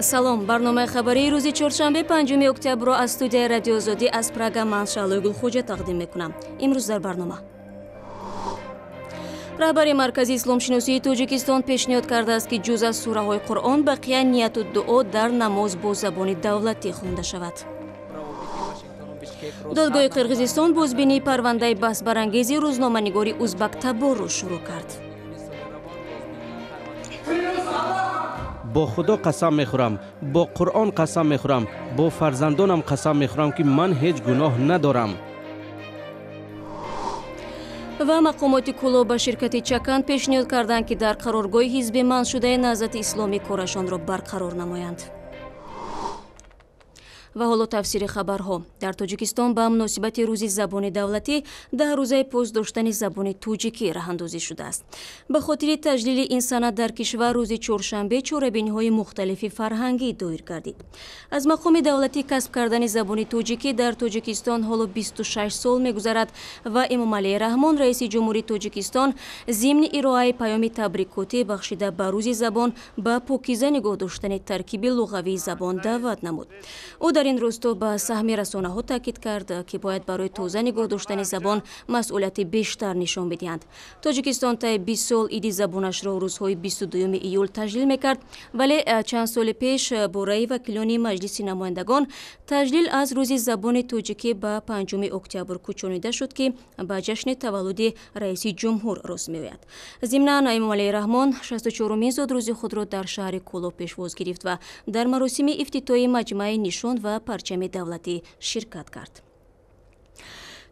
سلام، برنامه خبری روز چهارشنبه 5 اکتبر را از استودیوی رادیو آزادی از پراگ من شعله گلخوجه تقدیم میکنم. امروز در برنامه رهبر مرکزی اسلام شناسی تاجیکستان پیشنهاد کرده است که جز از سوره های قرآن بقیه نیت و دعا در نماز با زبان دولتی خوانده شود. دادگاه قرقیزستان بازبینی پرونده بحث برانگیز روزنامه‌نگاری ازبک تبار را شروع کرد. با خدا قسم میخورم، با قرآن قسم میخورم، با فرزندانم قسم میخورم که من هیچ گناه ندارم. و مقامات کلاب به شرکت چکند پیشنهاد کردند که در قرارگاه حزب منع شده نهضت اسلامی کارشان را برقرار نمایند. و حالا تفسیر خبرها. در تاجیکستان به مناسبت روز زبان دولتی 10 روزه پوز داشتن زبان توجیکی راهاندازی شده است. به خاطر تجلیل این سند در کشور روز چهارشنبه چاره‌بینی‌های مختلف فرهنگی دایر گردید. از مقام دولتی کسب کردن زبان توجیکی در تاجیکستان حالا 26 سال می‌گذرد و امام علی رحمان رئیس جمهوری تاجیکستان ضمن ارائه پیام تبریکاتی بخشیده به روز زبان به پاکیزه نگاه داشتن ترکیب لغوی زبان دعوت نمود. او در این راستا به سهم رسانه‌ها تاکید کرد که باید برای تازه نگاه داشتن زبان مسئولیت بیشتر نشان بدهند. تاجیکستان تا 20 سال عید زبانش را روزهای 22 ایول تجلیل میکرد، ولی چند سال پیش با رأی وکیلان مجلس نمایندگان تجلیل از روز زبان توجیکی به 5 اکتبر کوچانیده شد که به جشن تولد رئیس جمهور راست می‌آید. ضمناً امام علی رحمان 64مین زادروز خود را در شهر کولو پیشواز گرفت و در مراسم افتتاحی مجمع نشان و پرچم دولتی شرکت کرد.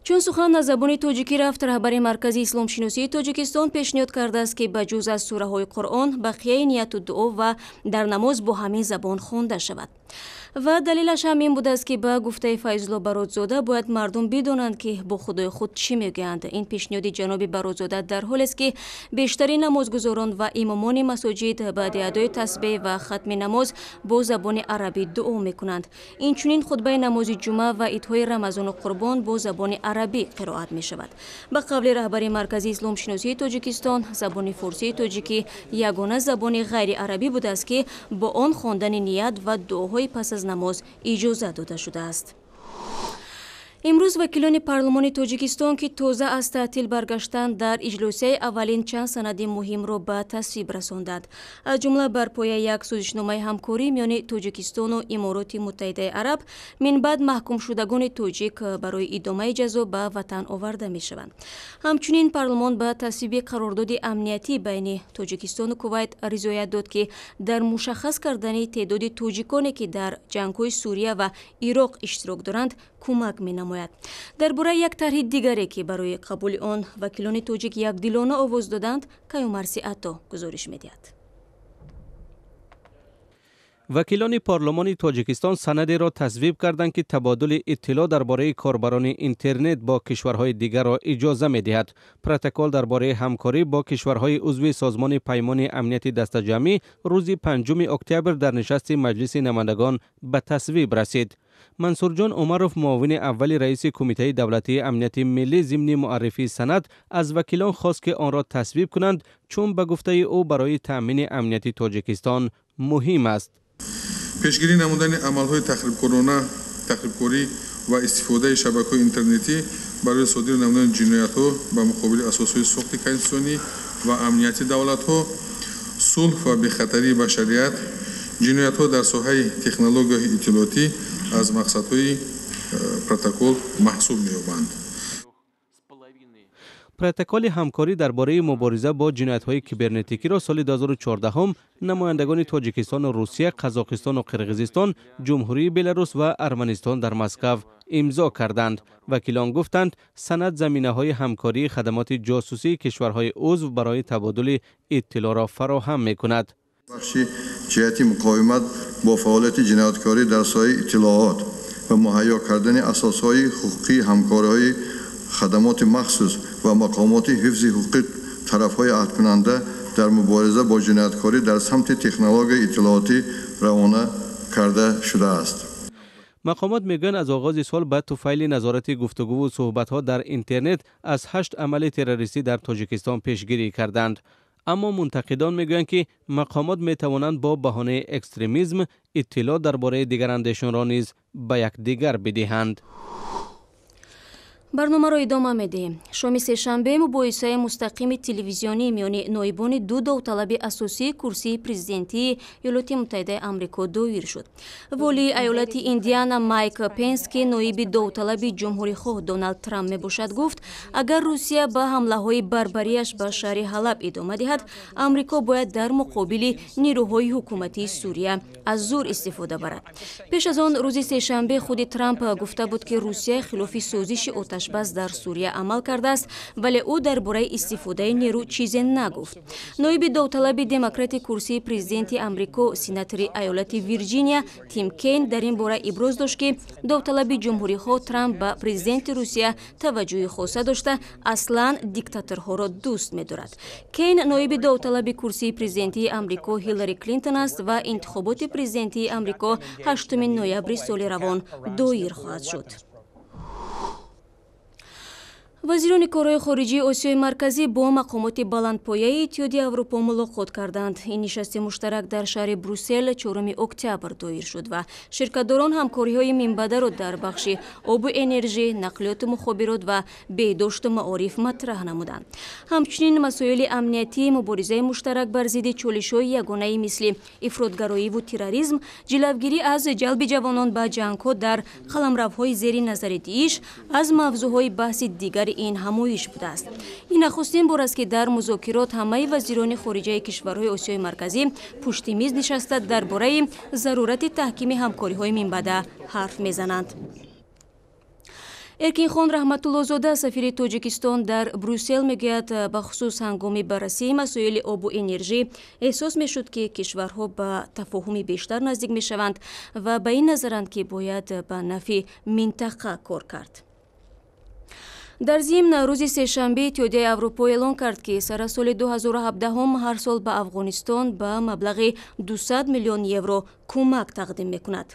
چون سخن از زبان توجیکی رفت، رهبر مرکزی اسلام شناسی تاجیکستان پیشنهاد کرده است که بجز از سوره های قرآن بقیه نیت و دعا و در نماز با همین زبان خوانده شود. و دلیلش هم این بوده است که به گفته فیض‌الله برادزاده باید مردم بدانند که با خدای خود چی میگویند. این پیشنهاد جناب برادزاده در حالی است که بیشترین نمازگزاران و امامان مساجد بعد ادای تسبیح و ختم نماز با زبان عربی دعا میکنند. این چنین خطبه نماز جمعه و عیدهای رمضان و قربان با زبان عربی قرائت می شود. به قول رهبر مرکزی اسلام شناسی تاجیکستان، زبان فارسی تاجیکی یگانه زبان غیر عربی بوده است که با آن خواندن نیت و دعاهای پس از نماز اجازه داده شده است. امروز وکیلان پارلمان تاجیکستان که تازه از تعطیل برگشتند در اجلاس اولین چند سند مهم را به تصویب رساندند. از جمله بر پایه یک سازشنامه همکاری میان تاجیکستان و امارات متحده عرب من بعد محکوم شدگان تاجیک برای ادامه جزا به وطن آورده می شوند. همچنین پارلمان به تصویب قرارداد امنیتی بین تاجیکستان و کویت رضایت داد که در مشخص کردن تعداد تاجیکانی که در جنگ‌های سوریه و عراق اشتراک دارند کمک می نماید. درباره یک طرح دیگری که برای قبول آن وکیلان تاجیک یک دلانه آواز دادند، کیومرسی عطا گزارش می‌دهد. وکیلان پارلمان تاجیکستان سندی را تصویب کردند که تبادل اطلاع درباره کاربران اینترنت با کشورهای دیگر را اجازه می‌دهد. پروتکل درباره همکاری با کشورهای عضو سازمان پیمان امنیت دست جمعی روز 5 اکتبر در نشست مجلس نمایندگان به تصویب رسید. منصور جان عمروف معاون اول رئیس کمیته دولتی امنیت ملی ضمن معرفی سند از وکیلان خواست که آن را تصویب کنند چون به گفته او برای تامین امنیت تاجیکستان مهم است. پیشگیری نمودن عمل‌های تخریبکاری و استفاده شبکه‌های اینترنتی برای صادر نمودن جنایت‌ها به مقابل اساس‌های ساخت کنستیتوسیونی و امنیت دولت‌ها، صلح و بی‌خطری بشریت، جنایت‌ها در ساحه تکنولوژی اطلاعاتی از مقصدهای پروتکل محسوب می‌یابند. پروتکل همکاری درباره مبارزه با جنایت‌های کیبرنتیکی را سال 2014 نمایندگان تاجیکستان و روسیه، قزاقستان و قرقیزستان، جمهوری بلاروس و ارمنستان در مسکو امضا کردند. وکیلان گفتند سند زمینه‌های همکاری خدمات جاسوسی کشورهای عضو برای تبادل اطلاع را فراهم می‌کند. بخش جهتی مقاومت با فعالیت جنایتکاری در ساحه اطلاعات و مهیا کردن اساسهای حقوقی همکاری خدمات مخصوص و مقامات حفظ حقوق طرفهای عهد کننده در مبارزه با جنایتکاری در سمت تکنولوژی اطلاعاتی روانه کرده شده است. مقامات میگن از آغاز سال بعد توفیل نظارت گفتگو و صحبت‌ها در اینترنت از 8 عمل تروریستی در تاجیکستان پیشگیری کردند. اما منتقدان میگویند که مقامات میتوانند با بهانه اکستریمیسم اطلاع درباره دیگرانشان را نیز به یکدیگر بدهند. برنامه را ادامه می‌دهیم. شام سه‌شنبه مباحثه مستقیم تلویزیونی میان نایبان دو داوطلب اساسی کرسی پرزیدنتی ایالات متحده آمریکا دایر شد. ولی ایالت ایندیانا مایک پنس که نایب داوطلب جمهوری‌خواه دونالد ترامپ میباشد گفت اگر روسیه با حمله‌های بربریش به شهر حلب ادامه دهد، آمریکا باید در مقابل نیروهای حکومتی سوریه از زور استفاده برد. پیش از آن روز سه‌شنبه خود ترامپ گفته بود که روسیه خلاف سازش آتش‌بس در سوریه عمل کرده است، ولی او درباره استفاده نیرو چیزی نگفت. نایب داوطلب دموکرات کرسی پرزیدنت آمریکا سناتور ایالت ویرجینیا تیم کین در این باره ابراز داشت که داوطلب جمهوری‌خواه ترامپ به پرزیدنت روسیه توجه خاصه داشته اصلاً دیکتاتورها را دوست می‌دارد. کین نایب داوطلب کرسی پرزیدنتی آمریکا هیلاری کلینتون است و انتخابات پرزیدنتی آمریکا 8 نوامبر سال روان دایر خواهد شد. وزیران کارهای خارجی آسیای مرکزی با مقامات بلندپایه اتحادیه اروپا ملاقات کردند. این نشست مشترک در شهر بروسل 4 اکتبر دایر شد و شرکت‌داران همکاری‌های منبع را در بخش آب و انرژی، نقلیات مخابرات و بهداشت معارف مطرح نمودند. همچنین مسائل امنیتی، مبارزه مشترک بر ضد چالش‌های یگانه مثل افراطگرایی و تروریسم، جلوگیری از جلب جوانان به جنگ‌ها در قلمروهای زیر نظر داعش از موضوعهای بحث دیگر این همایش بوده است. این نخستین بار است که در مذاکرات همه وزیران خارجه کشورهای آسیای مرکزی پشت میز نشسته درباره ضرورت تحکیم همکاری‌های منبع حرف میزنند. ارکین خان رحمت الله زاده سفیر تاجیکستان در بروسل میگوید به خصوص هنگام بررسی مسائل آب و انرژی احساس میشد که کشورها به تفاهم بیشتر نزدیک میشوند و به این نظرند که باید به نفع منطقه کار کرد. در ضمن روز سه‌شنبه اتحادیه اروپا اعلان کرد که سر سال 2017 هر سال به افغانستان به مبلغ 200 میلیون یورو کمک تقدیم میکند.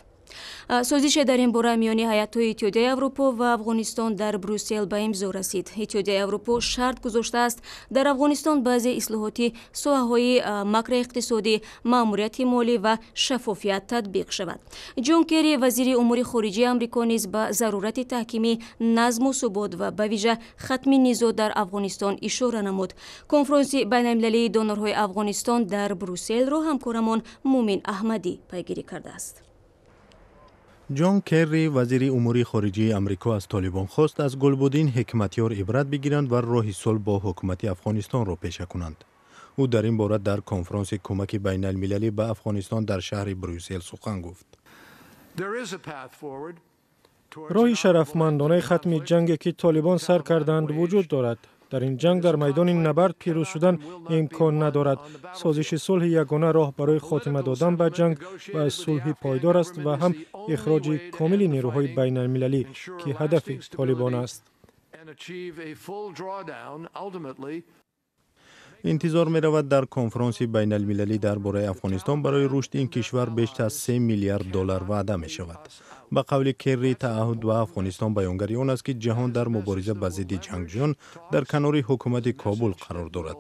سازش در این باره میان هیئت‌های اتحادیه اروپا و افغانستان در بروسل به امضا رسید. اتحادیه اروپا شرط گذاشته است در افغانستان بعضی اصلاحاتی ساحه‌های ماکرواقتصادی، ماموریت مالی و شفافیت تطبیق شود. جان کری وزیر امور خارجه آمریکا نیز به ضرورت تحکیم نظم و ثبات و به ویژه ختم نزاع در افغانستان اشاره نمود. کنفرانس بین‌المللی دونورهای افغانستان در بروسل را همکارمان مومن احمدی پیگیری کرده است. جان کری وزیر امور خارجه آمریکا از طالبان خواست از گلبدین حکمتیار عبرت بگیرند و راه صلح با حکومت افغانستان را پیشه کنند. او در این باره در کنفرانس کمک بین المللی به افغانستان در شهر بروسل سخن گفت. راه شرفمندانه ختم جنگی که طالبان سر کردند وجود دارد. در این جنگ در میدان نبرد پیروز شدن امکان ندارد. سازش صلح یگانه راه برای خاتمه دادن به جنگ و صلح پایدار است و هم اخراج کامل نیروهای بین المللی که هدف طالبان است. انتظار می رود در کنفرانس بین المللی درباره افغانستان برای رشد این کشور بیشتر از 3 میلیارد دلار وعده می شود. به قول کری تعهد و افغانستان بیانگر آن است که جهان در مبارزه به ضد جنگجویان در کنار حکومت کابل قرار دارد.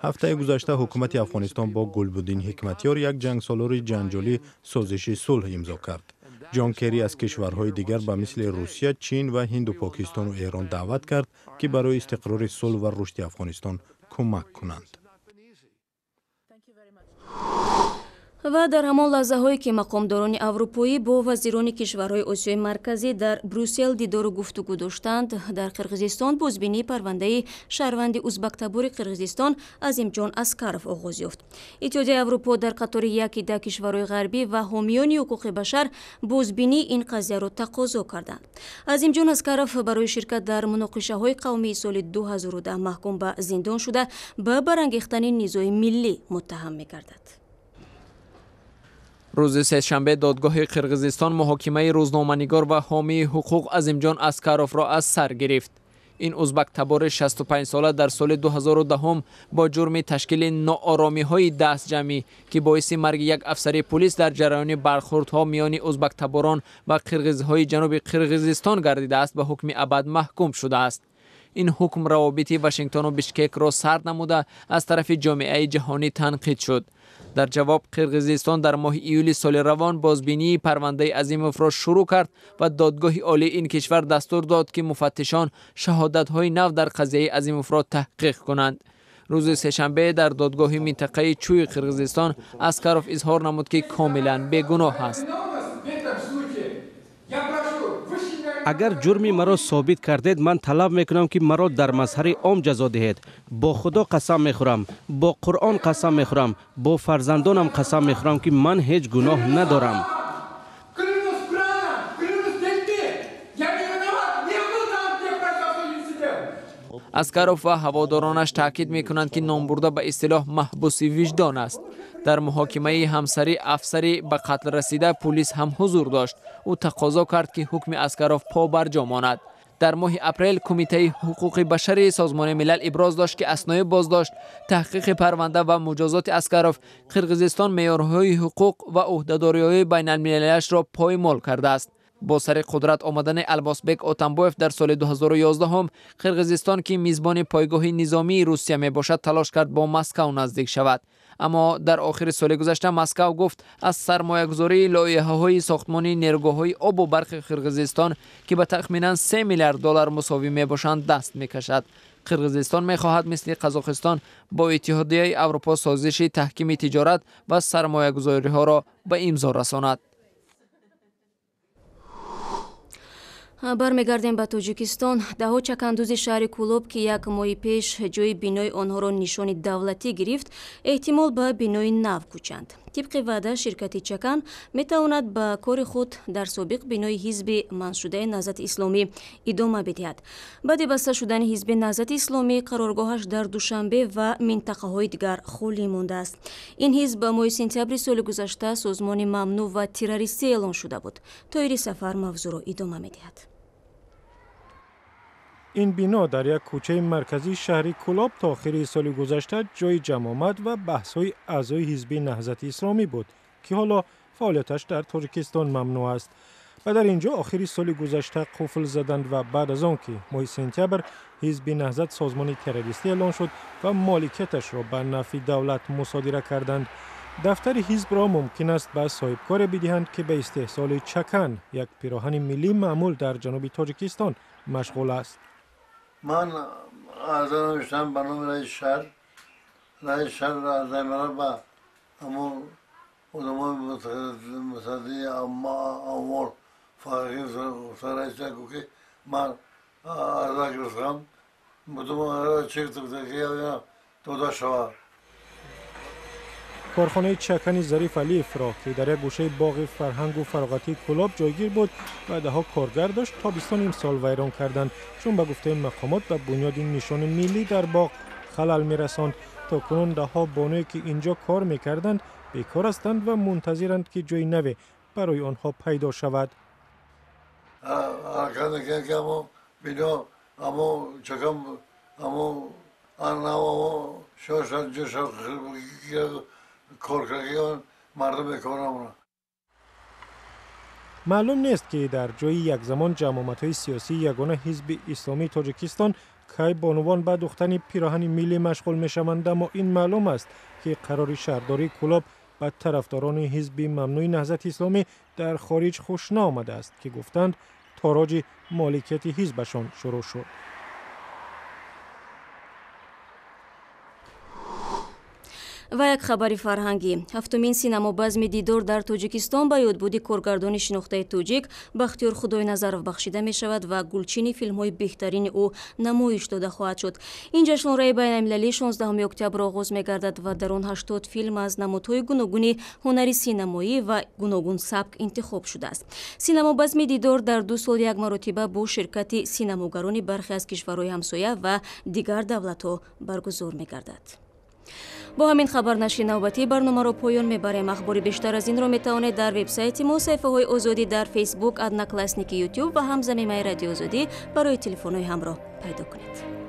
هفته گذشته حکومت افغانستان با گلبدین حکمتیار یک جنگسالار جنجالی سازش صلح امضا کرد. جان کری از کشورهای دیگر به مثل روسیه، چین و هند و پاکستان و ایران دعوت کرد که برای استقرار صلح و رشد افغانستان کمک کنند. و در همان لحظه هایی که مقامداران اروپایی با وزیران کشورهای آسیای مرکزی در بروسل دیدار و گفتگو داشتند، در قرقیزستان بازبینی پرونده شهروند ازبک تبار قرقیزستان عظیمجان اسکروف آغاز یافت. اتحادیه اروپا در قطار یکی ده کشورهای غربی و حامیان حقوق بشر بازبینی این قضیه را تقاضا کردند. عظیمجان اسکروف برای شرکت در مناقشه های قومی سال 2010 محکوم به زندان شده به برانگیختن نزاع ملی متهم می‌گردد. روز سه‌شنبه دادگاه قرقیزستان محاکمه روزنامه‌نگار و حامی حقوق عظیمجان اسکروف را از سر گرفت. این ازبک تبار 65 ساله در سال 2010 با جرم تشکیل ناآرامی‌های دست جمعی که باعث مرگ یک افسر پلیس در جریان برخوردها میان ازبک تباران و قرقیزهای جنوب قرقیزستان گردیده است به حکم ابد محکوم شده است. این حکم روابط واشنگتن و بشکک را سرد نموده از طرف جامعه جهانی تنقید شد. در جواب قرقیزستان در ماه ایول سال روان بازبینی پرونده عظیموف را شروع کرد و دادگاه عالی این کشور دستور داد که مفتشان شهادت‌های نو در قضیه عظیموف را تحقیق کنند. روز سه‌شنبه در دادگاه منطقه چوی قرقیزستان اسکاروف اظهار نمود که کاملا بیگناه است. اگر جرمی مرا ثابت کردید من طلب میکنم که مرا در مظهر عام جزا دهید. با خدا قسم میخورم، با قرآن قسم میخورم، با فرزندانم قسم میخورم که من هیچ گناه ندارم. اسکاروف و هوادارانش تاکید میکنند که نام برده به اصطلاح محبوس وجدان است. در محاکمه همسری افسری به قتل رسیده پلیس هم حضور داشت. او تقاضا کرد که حکم اسکاروف پابرجا ماند. در ماه اپریل کمیته حقوق بشری سازمان ملل ابراز داشت که اثنای بازداشت، تحقیق پرونده و مجازات اسکاروف قرقیزستان معیارهای حقوق و عهدهداری‌های بین المللیش را پایمال کرده است. با سر قدرت آمدن الباسبک اتنبایف در سال 2011 هم قرقیزستان که میزبان پایگاه نظامی روسیه می باشد تلاش کرد با مسکو نزدیک شود، اما در آخر سال گذشته مسکو گفت از سرمایه‌گذاری لایحه‌های ساختمانی نیروگاه‌های آب و برق قرقیزستان که به تخمیناً 3 میلیارد دلار مساوی می باشند دست می‌کشد. قرقیزستان می‌خواهد مثل قزاقستان با اتحادیه اروپا سازش تحکیم تجارت و سرمایه‌گذاری‌ها را به امضا رساند. бармегардем ба тоҷикистон. даҳо чакандӯзи шаҳри кӯлоб ки як моҳи пеш ҷои бинои онҳоро нишони давлатӣ гирифт, эҳтимол ба бинои нав кӯчанд. тибқи ваъда ширкати чакан метавонад ба кори худ дар собиқ бинои ҳизби манъшудаи наҳзати исломӣ идома бидиҳад. баъди баста шудани ҳизби наҳзати исломӣ қароргоҳаш дар душанбе ва минтақаҳои дигар холӣ мондааст. ин ҳизб ба моҳи сентябри соли гузашта созмони мамнӯъ ва террористӣ эълон шуда буд. тоири сафар мавзӯъро идома медиҳад. این بنا در یک کوچه مرکزی شهری کولاب تا آخر سال گذشته جای جمع آمد و بحث‌های اعضای حزب نهضت اسلامی بود که حالا فعالیتش در تاجیکستان ممنوع است. و در اینجا آخر سال گذشته قفل زدند و بعد از آن که ماه سپتامبر حزب نهضت سازمان تروریستی اعلان شد و مالکیتش را به نفع دولت مصادره کردند. دفتر حزب را ممکن است به صاحبکار بدهند که به استحصال چکن، یک پیراهن ملی معمول در جنوب تاجیکستان مشغول است. من از نوشتم به نام رئیس شهر را از مرا به همون ادامه مصدی امور فقیه سرایش که من از گرفتم بودم چک تکتیکی دودا شود. کارخانه چکن ظریف علیف را که در یک گوشه باغ فرهنگ و فراغتی کولاب جایگیر بود و دهها کارگر داشت تابستان امسال ویران کردند، چون به گفته مقامات به بنیاد نشان ملی در باغ خلل میرساند. تا کنون دهها بانویی که اینجا کار میکردند بیکار هستند و منتظرند که جای نوی برای آنها پیدا شود. معلوم نیست که در جای یک زمان جماعت‌های سیاسی یگانه حزب اسلامی تاجیکستان کی بانوان به دوختن پیراهن ملی مشغول می‌شوند، اما این معلوم است که قرار شهرداری کولاب به طرفداران حزب ممنوع نهضت اسلامی در خارج خوش نآمده است که گفتند تاراج مالکیت حزبشان شروع شد. و یک خبری فرهنگی. هفتمین سینما بزم دیدار در تاجیکستان با یادبودی کارگردان شناخته تاجیک بختیار خدای نظرов بخشیده می شود و گلچین فیلم های بهترین او نمایش داده خواهد شد. این جشنواره بین المللی 16 اکتبر آغاز می گردد و در آن 80 فیلم از نمادهای گوناگون هنری سینمایی و گوناگون سبک انتخاب شده است. سینما بزم دیدار در 2 سال یک مرتبه با شرکت سینماگران برخی از کشورهای همسایه و دیگر دولت‌ها برگزار می گردد. با همین خبرنشر نوبتی برنامه را پایان میبریم. اخباری بیشتر از این را میتوانید در وبسایت ما، صفحه های آزادی در فیسبوک، ادناکلاسنیک یوتیوب و همزمینه رادیو آزادی برای تلفن های همراه پیدا کنید.